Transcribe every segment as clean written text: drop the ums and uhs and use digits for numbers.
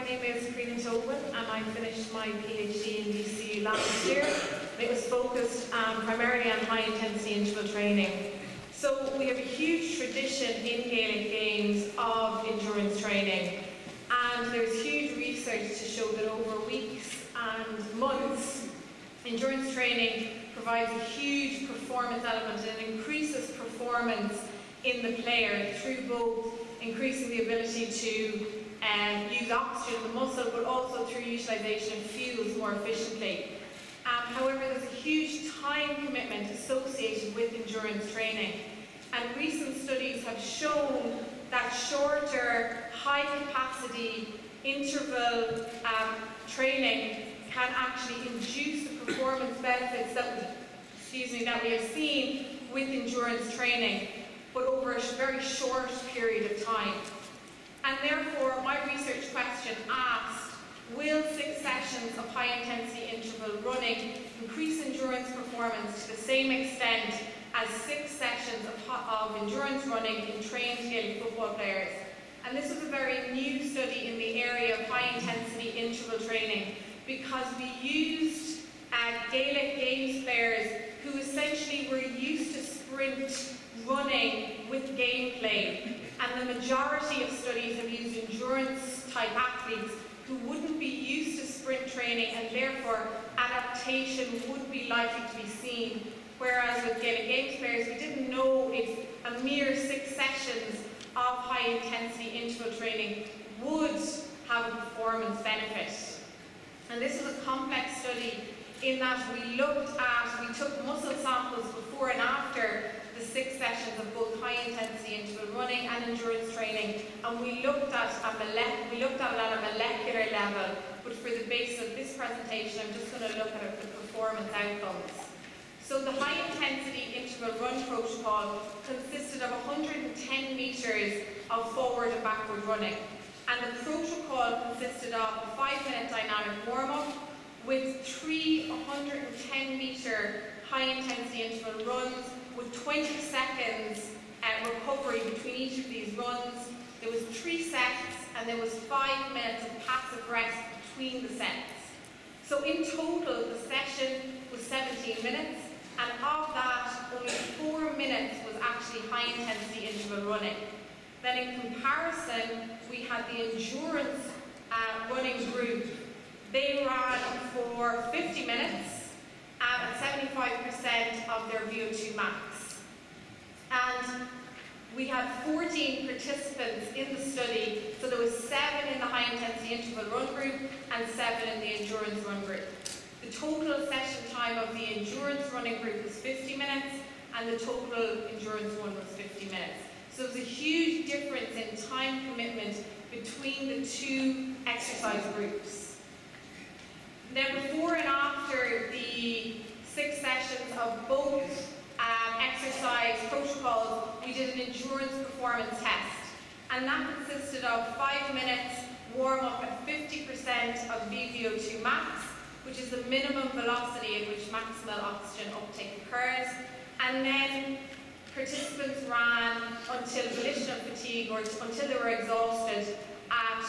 name is Crionna Tobin, and I finished my PhD in DCU last year. It was focused primarily on high-intensity interval training. So we have a huge tradition in Gaelic games of endurance training, and there's huge research to show that over weeks and months, endurance training provides a huge performance element and increases performance in the player through both increasing the ability to use oxygen in the muscle, but also through utilisation of fuels more efficiently. However, there's a huge time commitment associated with endurance training, and recent studies have shown that shorter, high-capacity interval training can actually induce the performance benefits that we have seen with endurance training, but over a very short period of time. And therefore, my research question asked, will 6 sessions of high-intensity interval running increase endurance performance to the same extent as 6 sessions of endurance running in trained Gaelic football players? And this was a very new study in the area of high-intensity interval training, because we used Gaelic games players who essentially were used to sprint running with gameplay, and the majority of studies have used endurance-type athletes who wouldn't be used to sprint training, and therefore adaptation would be likely to be seen. Whereas with Gaelic games players, we didn't know if a mere 6 sessions of high-intensity interval training would have a performance benefit. And this was a complex study in that we took muscle samples before and after the 6 sessions of both high-intensity interval running and endurance training, and we looked at it at a molecular level. But for the base of this presentation, I'm just going to look at the performance outcomes. So the high-intensity interval run protocol consisted of 110 metres of forward and backward running, and the protocol consisted of a 5-minute dynamic warm-up with 3 110-metre high-intensity interval runs with 20 seconds recovery between each of these runs. There was 3 sets, and there was 5 minutes of passive rest between the sets. So in total, the session was 17 minutes, and of that, only 4 minutes was actually high-intensity interval running. Then in comparison, we had the endurance running group. They ran for 50 minutes at 75% of their VO2 max. And we had 14 participants in the study, so there was 7 in the high-intensity interval run group and 7 in the endurance run group. The total session time of the endurance running group was 50 minutes, and the total endurance one was 50 minutes. So there's a huge difference in time commitment between the 2 exercise groups. Now, before and after the 6 sessions of both exercise protocols, we did an endurance performance test, and that consisted of 5 minutes warm-up at 50% of VO2 max, which is the minimum velocity at which maximal oxygen uptake occurs, and then participants ran until volitional fatigue, or until they were exhausted, at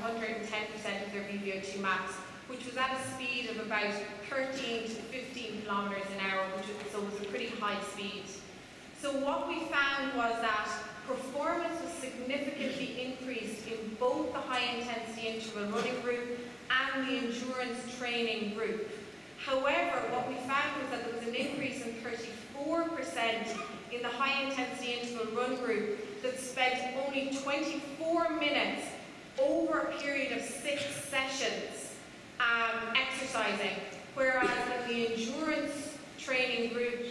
110% of their VO2 max, which was at a speed of about 13 to 15 kilometers an hour, so it was a pretty high speed. So what we found was that performance was significantly increased in both the high-intensity interval running group and the endurance training group. However, what we found was that there was an increase in 34% in the high-intensity interval run group that spent only 24 minutes over a period of 6 sessions exercising, whereas in the endurance training group,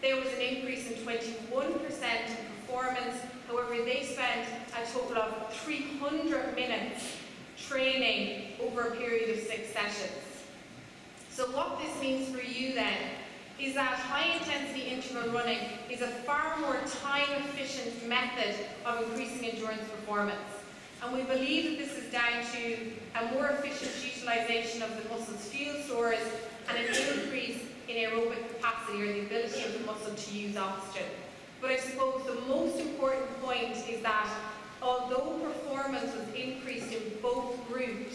there was an increase in 21% in performance. However, they spent a total of 300 minutes training over a period of 6 sessions. So what this means for you then is that high-intensity interval running is a far more time-efficient method of increasing endurance performance. And we believe that this is down to a more efficient utilisation of the muscle's fuel stores and an increase in aerobic capacity, or the ability of the muscle to use oxygen. But I suppose the most important point is that although performance was increased in both groups,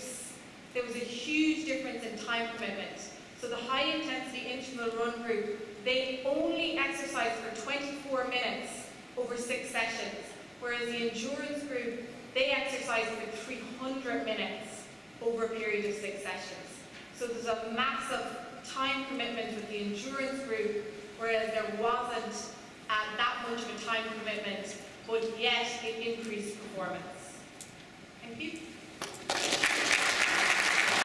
there was a huge difference in time commitment. So the high intensity interval run group, they only exercised for 24 minutes over 6 sessions, whereas the endurance group, they exercised for 300 minutes over a period of 6 sessions. So there's a massive time commitment with the endurance group, whereas there wasn't that much of a time commitment, but yet it increased performance. Thank you.